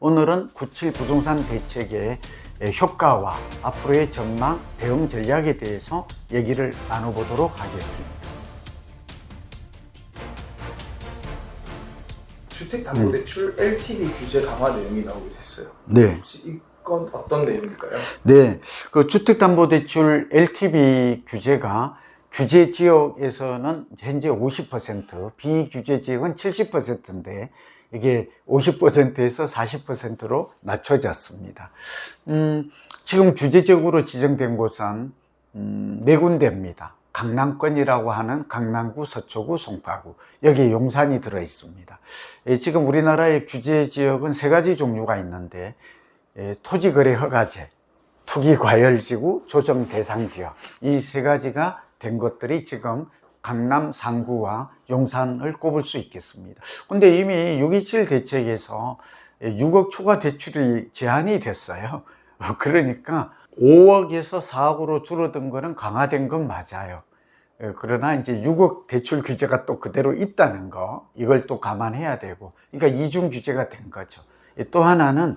오늘은 9.7 부동산 대책의 효과와 앞으로의 전망, 대응 전략에 대해서 얘기를 나눠보도록 하겠습니다. 주택담보대출 LTV 규제 강화 내용이 나오게 됐어요. 네. 혹시 이건 어떤 내용일까요? 네. 그 주택담보대출 LTV 규제가 규제 지역에서는 현재 50%, 비규제 지역은 70%인데 이게 50%에서 40%로 낮춰졌습니다. 지금 규제적으로 지정된 곳은 네 군데입니다. 강남권이라고 하는 강남구, 서초구, 송파구, 여기에 용산이 들어 있습니다. 지금 우리나라의 규제 지역은 세 가지 종류가 있는데 토지거래 허가제, 투기과열지구, 조정대상지역, 이 세 가지가 된 것들이 지금 강남, 상구와 용산을 꼽을 수 있겠습니다. 근데 이미 6.27 대책에서 6억 초과 대출이 제한이 됐어요. 그러니까 5억에서 4억으로 줄어든 거는 강화된 건 맞아요. 그러나 이제 6억 대출 규제가 또 그대로 있다는 거, 이걸 또 감안해야 되고, 그러니까 이중 규제가 된 거죠. 또 하나는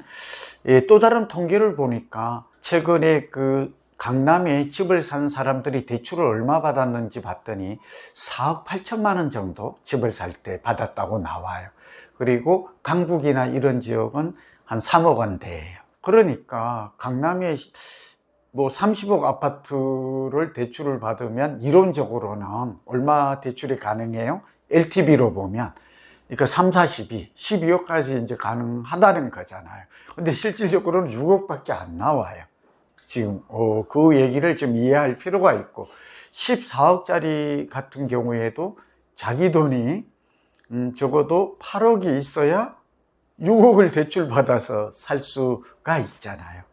또 다른 통계를 보니까 최근에 그 강남에 집을 산 사람들이 대출을 얼마 받았는지 봤더니 4억 8천만 원 정도 집을 살 때 받았다고 나와요. 그리고 강북이나 이런 지역은 한 3억 원대예요. 그러니까 강남에 뭐 30억 아파트를 대출을 받으면 이론적으로는 얼마 대출이 가능해요? LTV로 보면 그러니까 3, 42, 12억까지 이제 가능하다는 거잖아요. 근데 실질적으로는 6억밖에 안 나와요. 지금 그 얘기를 좀 이해할 필요가 있고, 14억짜리 같은 경우에도 자기 돈이 적어도 8억이 있어야 6억을 대출 받아서 살 수가 있잖아요.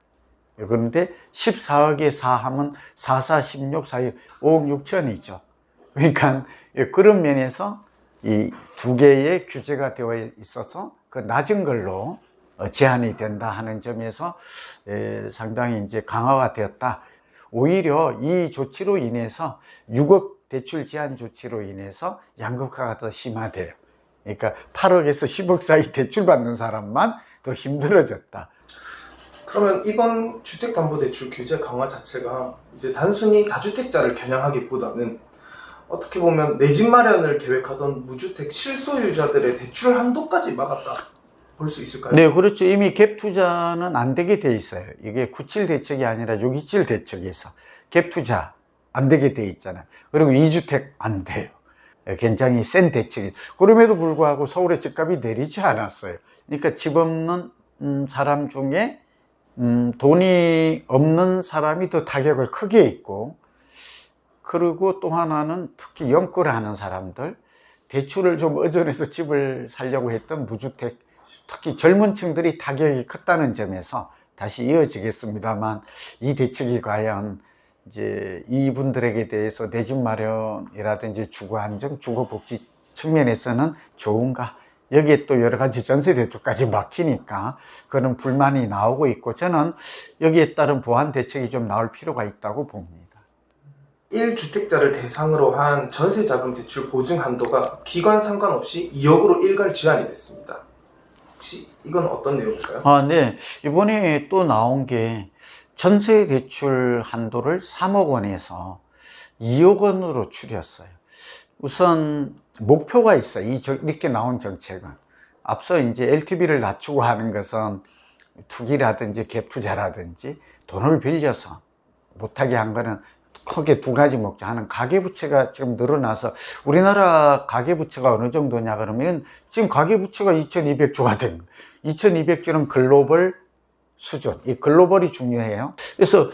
그런데 14억에 4 하면 4, 4, 16, 4, 5억 6천이죠. 그러니까 그런 면에서 이 두 개의 규제가 되어 있어서 그 낮은 걸로 제한이 된다 하는 점에서 상당히 이제 강화가 되었다. 오히려 이 조치로 인해서 6억 대출 제한 조치로 인해서 양극화가 더 심화돼요. 그러니까 8억에서 10억 사이 대출 받는 사람만 더 힘들어졌다. 그러면 이번 주택담보대출 규제 강화 자체가 이제 단순히 다주택자를 겨냥하기보다는 어떻게 보면 내 집 마련을 계획하던 무주택 실소유자들의 대출 한도까지 막았다 볼 수 있을까요? 네, 그렇죠. 이미 갭 투자는 안 되게 돼 있어요. 이게 9.7 대책이 아니라 6.27 대책에서 갭 투자 안 되게 돼 있잖아요. 그리고 2주택 안 돼요. 굉장히 센 대책이. 그럼에도 불구하고 서울의 집값이 내리지 않았어요. 그러니까 집 없는 사람 중에 돈이 없는 사람이 더 타격을 크게 입고, 그리고 또 하나는 특히 연끌 하는 사람들, 대출을 좀 의존해서 집을 살려고 했던 무주택, 특히 젊은 층들이 타격이 컸다는 점에서 다시 이어지겠습니다만, 이 대책이 과연 이제 이분들에게 대해서 내 집 마련이라든지 주거 안정, 주거 복지 측면에서는 좋은가? 여기에 또 여러 가지 전세 대출까지 막히니까 그런 불만이 나오고 있고, 저는 여기에 따른 보완 대책이 좀 나올 필요가 있다고 봅니다. 1주택자를 대상으로 한 전세자금 대출 보증 한도가 기관 상관없이 2억으로 일괄 제한이 됐습니다. 혹시 이건 어떤 내용일까요? 네. 이번에 또 나온 게 전세 대출 한도를 3억 원에서 2억 원으로 줄였어요. 우선 목표가 있어요. 이렇게 나온 정책은. 앞서 이제 LTV를 낮추고 하는 것은 투기라든지 갭 투자라든지 돈을 빌려서 못하게 한 거는 크게 두 가지 목적. 하나는 가계부채가 지금 늘어나서, 우리나라 가계부채가 어느 정도냐 그러면 지금 가계부채가 2200조가 된 거예요. 2200조는 글로벌 수준, 이 글로벌이 중요해요. 그래서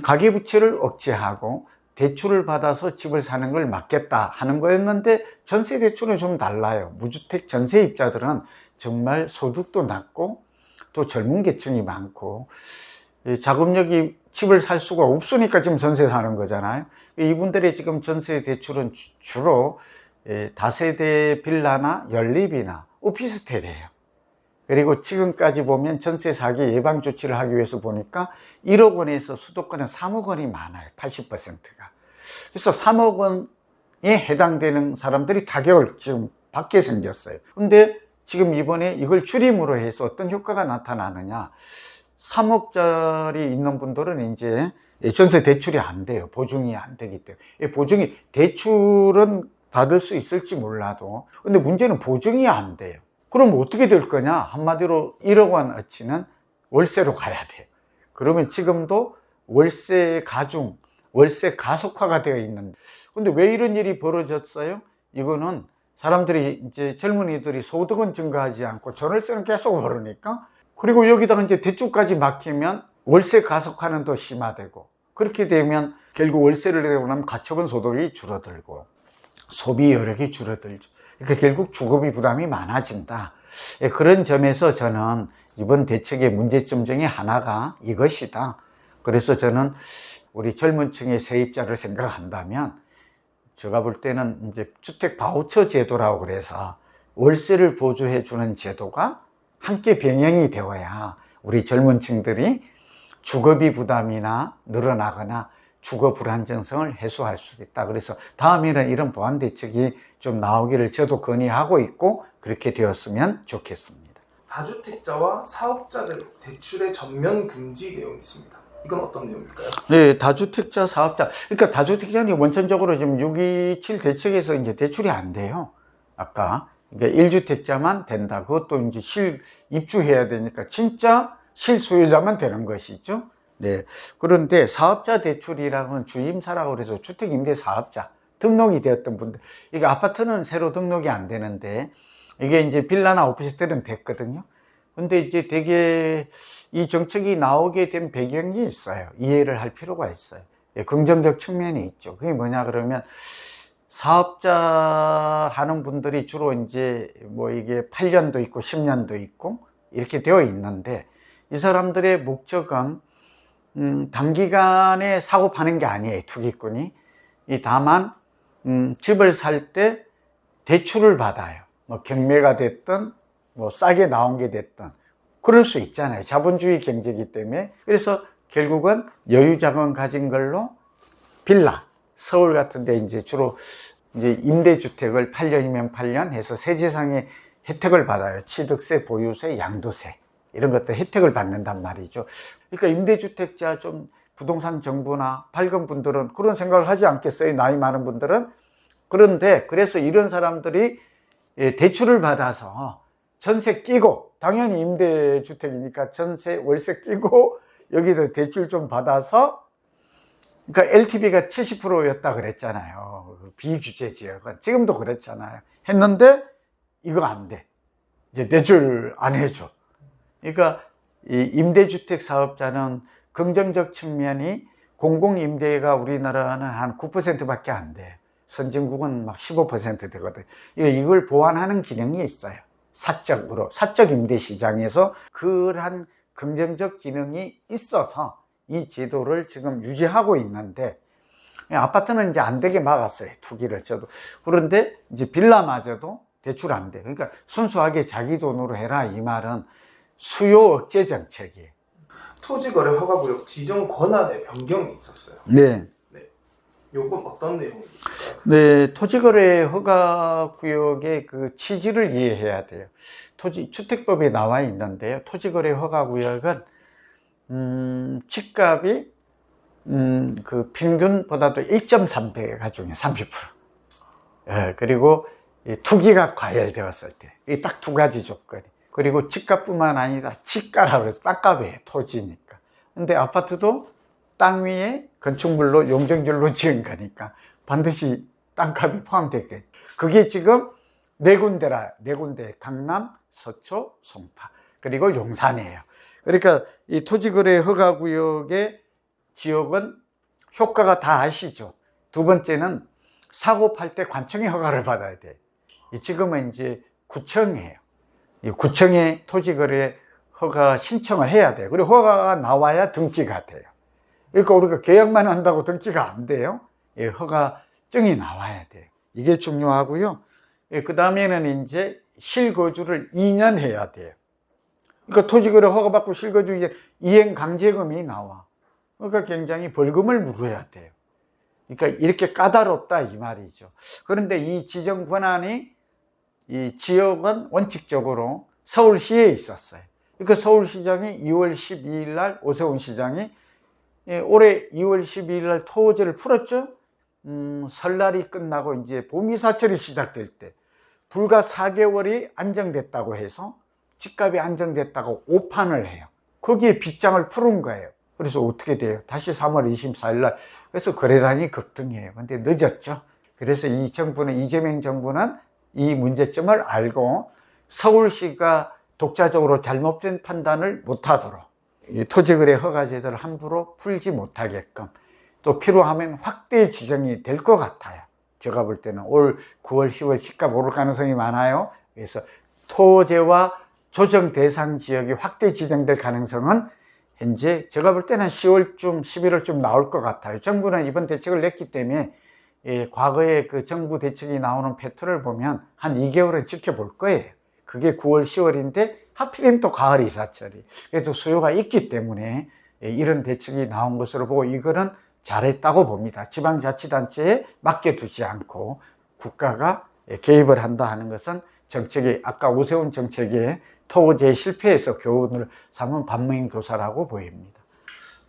가계부채를 억제하고 대출을 받아서 집을 사는 걸 막겠다 하는 거였는데, 전세 대출은 좀 달라요. 무주택 전세입자들은 정말 소득도 낮고 또 젊은 계층이 많고 자금력이 집을 살 수가 없으니까 지금 전세 사는 거잖아요. 이분들의 지금 전세 대출은 주로 다세대 빌라나 연립이나 오피스텔이에요. 그리고 지금까지 보면 전세 사기 예방 조치를 하기 위해서 보니까 1억 원에서 수도권은 3억 원이 많아요. 80%가. 그래서 3억 원에 해당되는 사람들이 타격을 지금 받게 생겼어요. 근데 지금 이번에 이걸 줄임으로 해서 어떤 효과가 나타나느냐. 3억짜리 있는 분들은 이제 전세 대출이 안 돼요. 보증이 안 되기 때문에. 보증이, 대출은 받을 수 있을지 몰라도. 근데 문제는 보증이 안 돼요. 그럼 어떻게 될 거냐? 한마디로 1억 원어치는 월세로 가야 돼요. 그러면 지금도 월세 가중, 월세 가속화가 되어 있는데. 근데 왜 이런 일이 벌어졌어요? 이거는 사람들이 이제 젊은이들이 소득은 증가하지 않고 전월세는 계속 오르니까, 그리고 여기다가 이제 대출까지 막히면 월세 가속화는 더 심화되고, 그렇게 되면 결국 월세를 내고 나면 가처분 소득이 줄어들고 소비 여력이 줄어들죠. 그러니까 결국 주거비 부담이 많아진다. 그런 점에서 저는 이번 대책의 문제점 중에 하나가 이것이다. 그래서 저는 우리 젊은 층의 세입자를 생각한다면, 제가 볼 때는 이제 주택 바우처 제도라고 그래서 월세를 보조해 주는 제도가 함께 병행이 되어야 우리 젊은 층들이 주거비 부담이나 늘어나거나 주거 불안정성을 해소할 수 있다. 그래서 다음에는 이런 보완 대책이 좀 나오기를 저도 건의하고 있고, 그렇게 되었으면 좋겠습니다. 다주택자와 사업자들 대출의 전면 금지 내용이 있습니다. 이건 어떤 내용일까요? 네, 다주택자, 사업자. 그러니까 다주택자는 원천적으로 지금 627 대책에서 이제 대출이 안 돼요. 아까. 그러니까 1주택자만 된다. 그것도 이제 입주해야 되니까 진짜 실소유자만 되는 것이죠. 네. 그런데 사업자 대출이라는 주임사라고 그래서 주택임대사업자 등록이 되었던 분들, 이게 아파트는 새로 등록이 안 되는데 이게 이제 빌라나 오피스텔은 됐거든요. 근데 이제 되게 이 정책이 나오게 된 배경이 있어요. 이해를 할 필요가 있어요. 예, 긍정적 측면이 있죠. 그게 뭐냐 그러면, 사업자 하는 분들이 주로 이제 뭐 이게 8년도 있고 10년도 있고 이렇게 되어 있는데, 이 사람들의 목적은 단기간에 사고 파는 게 아니에요. 투기꾼이. 다만 집을 살 때 대출을 받아요. 뭐 경매가 됐든 뭐 싸게 나온 게 됐든 그럴 수 있잖아요. 자본주의 경제이기 때문에. 그래서 결국은 여유 자금 가진 걸로 빌라, 서울 같은 데 이제 주로 이제 임대주택을 8년이면 8년 해서 세제상의 혜택을 받아요. 취득세, 보유세, 양도세 이런 것들 혜택을 받는단 말이죠. 그러니까 임대주택자 좀 부동산 정보나 밝은 분들은 그런 생각을 하지 않겠어요? 나이 많은 분들은. 그런데 그래서 이런 사람들이 대출을 받아서 전세 끼고, 당연히 임대주택이니까 전세 월세 끼고 여기도 대출 좀 받아서, 그러니까 LTV가 70%였다 그랬잖아요. 비규제 지역은. 지금도 그렇잖아요. 했는데 이거 안 돼. 이제 대출 안 해줘. 그러니까 이 임대주택 사업자는 긍정적 측면이, 공공임대가 우리나라는 한 9%밖에 안 돼. 선진국은 막 15% 되거든. 이걸 보완하는 기능이 있어요. 사적으로. 사적 임대 시장에서 그러한 긍정적 기능이 있어서 이 제도를 지금 유지하고 있는데, 아파트는 이제 안 되게 막았어요. 투기를 쳐도. 그런데 이제 빌라마저도 대출 안 돼. 그러니까 순수하게 자기 돈으로 해라 이 말은 수요 억제 정책이에요. 토지거래 허가구역 지정 권한의 변경이 있었어요. 네. 요건 어떤 내용일까요? 네, 토지거래 허가구역의 그 취지를 이해해야 돼요. 주택법에 나와 있는데요. 토지거래 허가구역은 집값이 그 평균보다도 1.3배가 중에 30%. 예, 그리고 투기가 과열되었을 때, 이 딱 두 가지 조건이. 그리고 집값뿐만 아니라 집가라고 해서 땅값이에요. 토지니까. 근데 아파트도 땅 위에 건축물로 용적률로 지은 거니까 반드시 땅값이 포함됐겠죠. 그게 지금 네 군데, 강남, 서초, 송파, 그리고 용산이에요. 그러니까 이 토지거래 허가구역의 지역은 효과가 다 아시죠. 두 번째는 사고 팔 때 관청의 허가를 받아야 돼요. 지금은 이제 구청이에요. 이 구청에 토지거래 허가 신청을 해야 돼요. 그리고 허가가 나와야 등기가 돼요. 그러니까 우리가 계약만 한다고 등기가 안 돼요. 예, 허가증이 나와야 돼요. 이게 중요하고요. 예, 그 다음에는 이제 실거주를 2년 해야 돼요. 그러니까 토지거래 허가받고 실거주 이제 이행 강제금이 나와. 그러니까 굉장히 벌금을 물어야 돼요. 그러니까 이렇게 까다롭다 이 말이죠. 그런데 이 지정 권한이 이 지역은 원칙적으로 서울시에 있었어요. 그러니까 서울시장이 2월 12일 날 오세훈 시장이 올해 2월 12일 날 토호제를 풀었죠. 설날이 끝나고 이제 봄이사철이 시작될 때 불과 4개월이 안정됐다고 해서 집값이 안정됐다고 오판을 해요. 거기에 빗장을 푸른 거예요. 그래서 어떻게 돼요? 다시 3월 24일 날. 그래서 거래량이 급등해요. 근데 늦었죠. 그래서 이 정부는, 이재명 정부는 이 문제점을 알고 서울시가 독자적으로 잘못된 판단을 못하도록 이 토지거래 허가제도를 함부로 풀지 못하게끔 또 필요하면 확대 지정이 될 것 같아요. 제가 볼 때는 올 9월, 10월 집값 오를 가능성이 많아요. 그래서 토제와 조정 대상 지역이 확대 지정될 가능성은 현재 제가 볼 때는 10월쯤, 11월쯤 나올 것 같아요. 정부는 이번 대책을 냈기 때문에 과거에 그 정부 대책이 나오는 패턴을 보면 한 2개월은 지켜볼 거예요. 그게 9월, 10월인데 하필이면 또 가을 이사철이. 그래도 수요가 있기 때문에 이런 대책이 나온 것으로 보고 이거는 잘했다고 봅니다. 지방자치단체에 맡겨두지 않고 국가가 개입을 한다 하는 것은 정책이 아까 오세훈 정책의 토지의 실패에서 교훈을 삼은 반면교사라고 보입니다.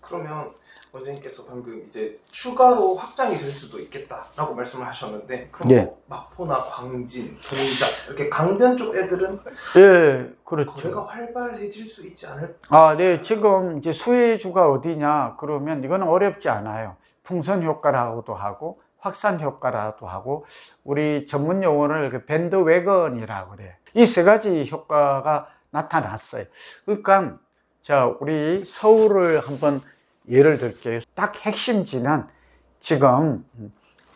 그러면 원장님께서 방금 이제 추가로 확장이 될 수도 있겠다라고 말씀을 하셨는데 그럼 예. 마포나 광진, 동작 이렇게 강변 쪽 애들은 예, 그렇죠. 거래가 활발해질 수 있지 않을까? 아, 네. 지금 이제 수혜주가 어디냐 그러면 이거는 어렵지 않아요. 풍선 효과라고도 하고 확산 효과라고도 하고 우리 전문 용어를 그 밴드웨건이라고 그래요. 이 세 가지 효과가 나타났어요. 그러니까 자, 우리 서울을 한번 예를 들게요. 딱 핵심지는 지금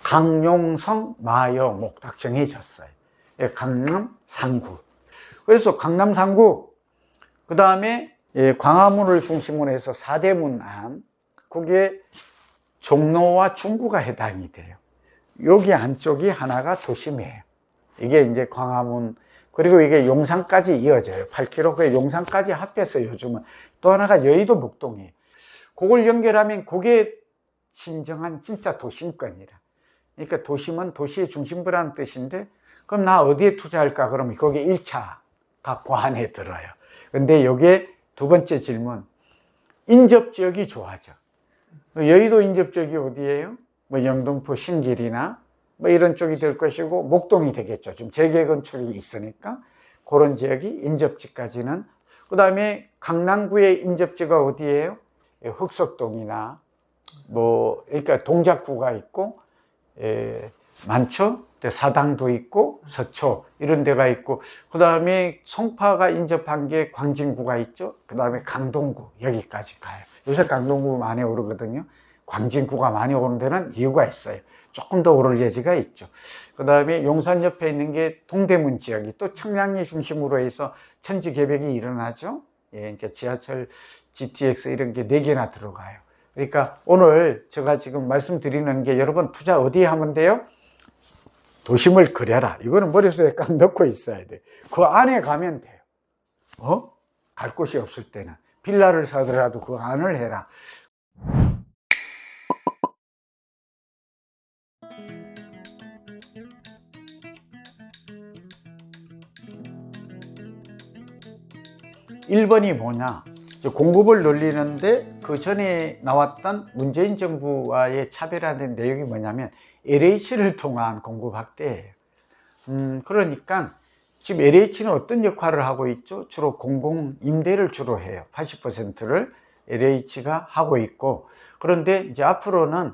강용성, 마여목 딱 정해졌어요. 강남 3구. 그래서 강남 3구, 그 다음에 광화문을 중심으로 해서 사대문 안, 거기에 종로와 중구가 해당이 돼요. 여기 안쪽이 하나가 도심이에요. 이게 이제 광화문, 그리고 이게 용산까지 이어져요. 8km. 그 용산까지 합해서 요즘은 또 하나가 여의도 목동이에요. 그걸 연결하면 그게 진정한 진짜 도심권이라. 그러니까 도심은 도시의 중심부라는 뜻인데, 그럼 나 어디에 투자할까? 그러면 거기 1차가 관에 들어요. 근데 여기에 두 번째 질문, 인접지역이 좋아져. 여의도 인접지역이 어디예요? 뭐 영등포 신길이나 뭐 이런 쪽이 될 것이고, 목동이 되겠죠. 지금 재개건축이 있으니까 그런 지역이 인접지까지는. 그 다음에 강남구의 인접지가 어디예요? 흑석동이나 뭐 그러니까 동작구가 있고 많죠. 사당도 있고 서초 이런 데가 있고, 그 다음에 송파가 인접한 게 광진구가 있죠. 그 다음에 강동구 여기까지 가요. 요새 강동구 많이 오르거든요. 광진구가 많이 오른 데는 이유가 있어요. 조금 더 오를 여지가 있죠. 그 다음에 용산 옆에 있는 게 동대문 지역이 또 청량리 중심으로 해서 천지 개벽이 일어나죠. 그러니까 지하철, GTX 이런 게 4개나 들어가요. 그러니까 오늘 제가 지금 말씀드리는 게 여러분 투자 어디에 하면 돼요? 도심을 그려라. 이거는 머릿속에 꽉 넣고 있어야 돼. 그 안에 가면 돼요. 갈 곳이 없을 때는. 빌라를 사더라도 그 안을 해라. (1번이) 뭐냐? 공급을 늘리는데 그 전에 나왔던 문재인 정부와의 차별화된 내용이 뭐냐면 LH를 통한 공급 확대예요. 그러니까 지금 LH는 어떤 역할을 하고 있죠? 주로 공공 임대를 주로 해요. 80%를 LH가 하고 있고, 그런데 이제 앞으로는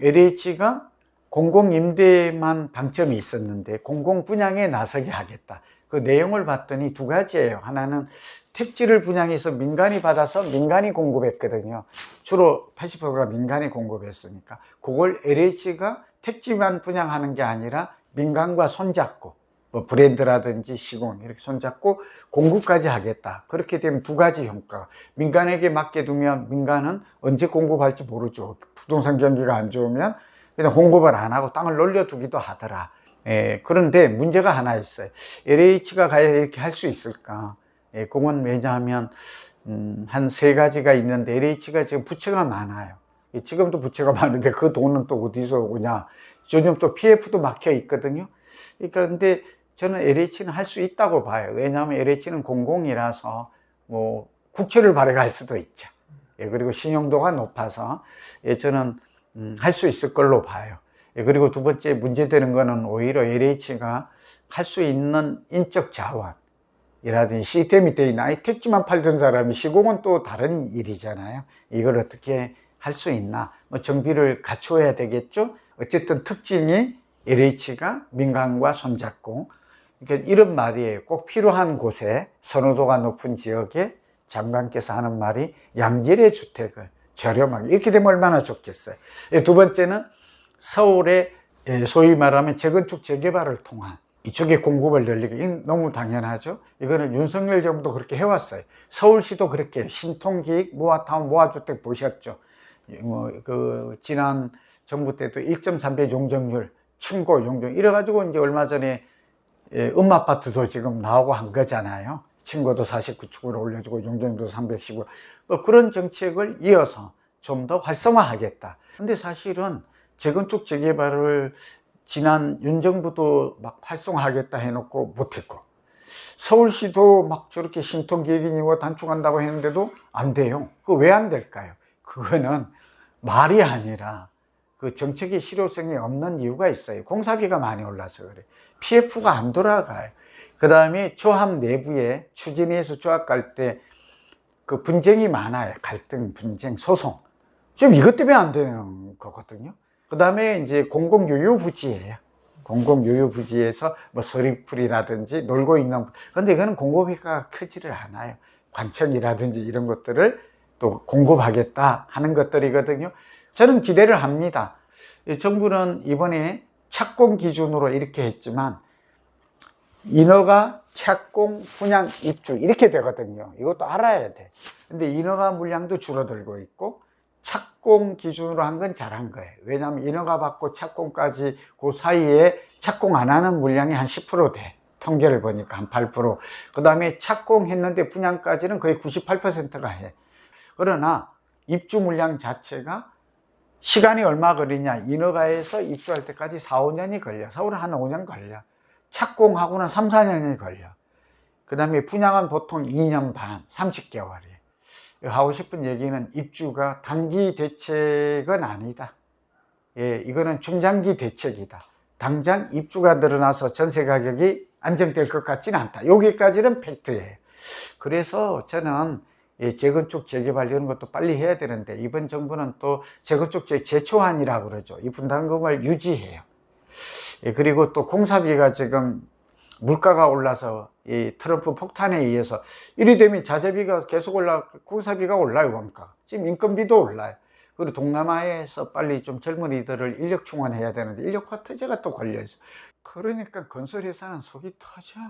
LH가 공공 임대만 방점이 있었는데 공공 분양에 나서게 하겠다. 그 내용을 봤더니 두 가지예요. 하나는 택지를 분양해서 민간이 받아서 민간이 공급했거든요. 주로 80%가 민간이 공급했으니까 그걸 LH가 택지만 분양하는 게 아니라 민간과 손잡고 뭐 브랜드라든지 시공 이렇게 손잡고 공급까지 하겠다. 그렇게 되면 두 가지 효과가, 민간에게 맡겨두면 민간은 언제 공급할지 모르죠. 부동산 경기가 안 좋으면 그냥 공급을 안 하고 땅을 놀려두기도 하더라. 그런데 문제가 하나 있어요. LH가 과연 이렇게 할 수 있을까? 그건 왜냐하면 한 세 가지가 있는데, LH가 지금 부채가 많아요. 지금도 부채가 많은데 그 돈은 또 어디서 오냐? 요즘 또 PF도 막혀 있거든요. 그러니까 근데 저는 LH는 할 수 있다고 봐요. 왜냐하면 LH는 공공이라서 뭐 국채를 발행할 수도 있죠. 예, 그리고 신용도가 높아서 저는 할 수 있을 걸로 봐요. 예, 그리고 두 번째 문제되는 거는 오히려 LH가 할 수 있는 인적 자원이라든지 시스템이 돼 있나. 택지만 팔던 사람이 시공은 또 다른 일이잖아요. 이걸 어떻게 할 수 있나. 뭐 정비를 갖춰야 되겠죠. 어쨌든 특징이 LH가 민간과 손잡고, 그러니까 이런 말이에요. 꼭 필요한 곳에 선호도가 높은 지역에 장관께서 하는 말이 양질의 주택을 저렴하게, 이렇게 되면 얼마나 좋겠어요. 두 번째는 서울의 소위 말하면 재건축 재개발을 통한 이쪽에 공급을 늘리기, 이건 너무 당연하죠. 이거는 윤석열 정부도 그렇게 해왔어요. 서울시도 그렇게 신통기획 모아타운 모아주택 보셨죠. 지난 정부 때도 1.3배 용적률, 층고 용적, 이래가지고 이제 얼마 전에 음아파트도 지금 나오고 한 거잖아요. 층고도 49축으로 올려주고 용적률도 315. 그런 정책을 이어서 좀 더 활성화하겠다. 근데 사실은 재건축 재개발을 지난 윤정부도 막 활성화하겠다 해놓고 못했고, 서울시도 막 저렇게 신통기획이니 뭐 단축한다고 했는데도 안 돼요. 그거 왜 안 될까요? 그거는 말이 아니라 그 정책의 실효성이 없는 이유가 있어요. 공사비가 많이 올라서 그래. PF가 안 돌아가요. 그 다음에 조합 내부에 추진위에서 조합 갈 때 그 분쟁이 많아요. 갈등, 분쟁, 소송. 지금 이것 때문에 안 되는 거거든요. 그 다음에 이제 공공유휴부지예요. 공공유휴부지에서 뭐 서리풀이라든지 놀고 있는, 근데 이거는 공급비가 크지를 않아요. 관청이라든지 이런 것들을 또 공급하겠다 하는 것들이거든요. 저는 기대를 합니다. 정부는 이번에 착공 기준으로 이렇게 했지만 인허가, 착공, 분양, 입주 이렇게 되거든요. 이것도 알아야 돼. 근데 인허가 물량도 줄어들고 있고 착공 기준으로 한 건 잘한 거예요. 왜냐하면 인허가 받고 착공까지 그 사이에 착공 안 하는 물량이 한 10% 돼. 통계를 보니까 한 8%. 그 다음에 착공했는데 분양까지는 거의 98%가 해. 그러나 입주 물량 자체가 시간이 얼마 걸리냐. 인허가에서 입주할 때까지 4, 5년이 걸려. 서울은 한 5년 걸려. 착공하고는 3, 4년이 걸려. 그 다음에 분양은 보통 2년 반, 30개월이에요. 하고 싶은 얘기는 입주가 단기 대책은 아니다. 예, 이거는 중장기 대책이다. 당장 입주가 늘어나서 전세 가격이 안정될 것 같지는 않다. 여기까지는 팩트예요. 그래서 저는 재건축 재개발 이런 것도 빨리 해야 되는데 이번 정부는 또 재건축 재초안이라고 그러죠. 이 분담금을 유지해요. 예, 그리고 또 공사비가 지금 물가가 올라서 이 트럼프 폭탄에 의해서 이리 되면 자재비가 계속 공사비가 올라요. 원가. 지금 인건비도 올라요. 그리고 동남아에서 빨리 좀 젊은이들을 인력 충원해야 되는데 인력 화투제가 또 걸려있어. 그러니까 건설회사는 속이 터져.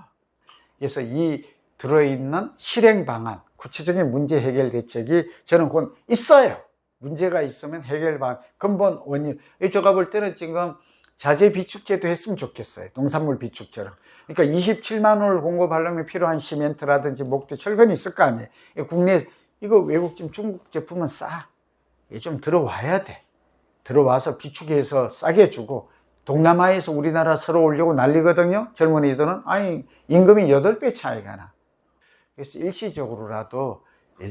그래서 이 들어있는 실행 방안, 구체적인 문제 해결 대책이 저는 곧 있어요. 문제가 있으면 해결 방안, 근본 원인. 제가 볼 때는 지금 자재 비축제도 했으면 좋겠어요. 농산물 비축제로. 그러니까 27만 원을 공급하려면 필요한 시멘트라든지 목재, 철근이 있을 거 아니에요. 국내, 이거 외국 지금 중국 제품은 싸. 좀 들어와야 돼. 들어와서 비축해서 싸게 주고, 동남아에서 우리나라 서로 오려고 난리거든요. 젊은이들은. 아니, 임금이 8배 차이가 나. 그래서 일시적으로라도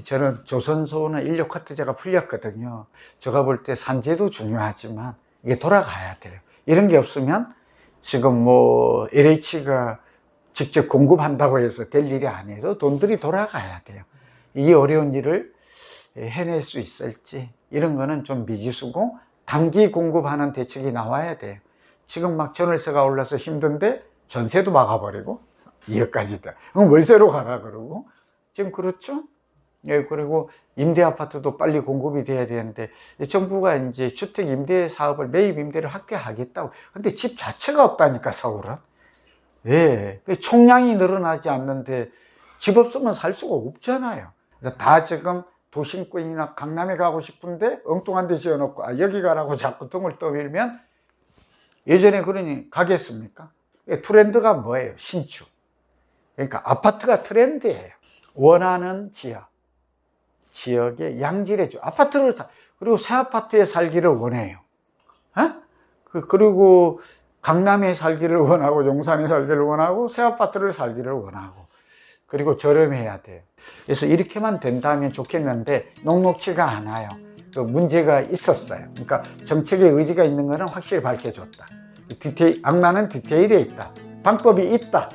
저는 조선소는 인력 카트제가 풀렸거든요. 제가 볼 때 산재도 중요하지만 이게 돌아가야 돼요. 이런 게 없으면 지금 뭐 LH가 직접 공급한다고 해서 될 일이 아니라도 돈들이 돌아가야 돼요. 이 어려운 일을 해낼 수 있을지 이런 거는 좀 미지수고 단기 공급하는 대책이 나와야 돼요. 지금 막 전월세가 올라서 힘든데 전세도 막아버리고 2억까지다. 그럼 월세로 가라 그러고 지금 그렇죠? 예, 그리고 임대 아파트도 빨리 공급이 돼야 되는데 정부가 이제 주택 임대 사업을 매입 임대를 확대하겠다고. 근데 집 자체가 없다니까 서울은. 예, 총량이 늘어나지 않는데 집 없으면 살 수가 없잖아요. 다 지금 도심권이나 강남에 가고 싶은데 엉뚱한 데 지어놓고 여기 가라고 자꾸 등을 떠밀면 예전에 그러니 가겠습니까? 트렌드가 뭐예요? 신축. 그러니까 아파트가 트렌드예요. 원하는 지역에 양질의 아파트를 그리고 새 아파트에 살기를 원해요. 그리고 강남에 살기를 원하고 용산에 살기를 원하고 새 아파트를 살기를 원하고 그리고 저렴해야 돼요. 그래서 이렇게만 된다면 좋겠는데 녹록치가 않아요. 그 문제가 있었어요. 그러니까 정책의 의지가 있는 것은 확실히 밝혀줬다. 악란은 디테일에 있다. 방법이 있다.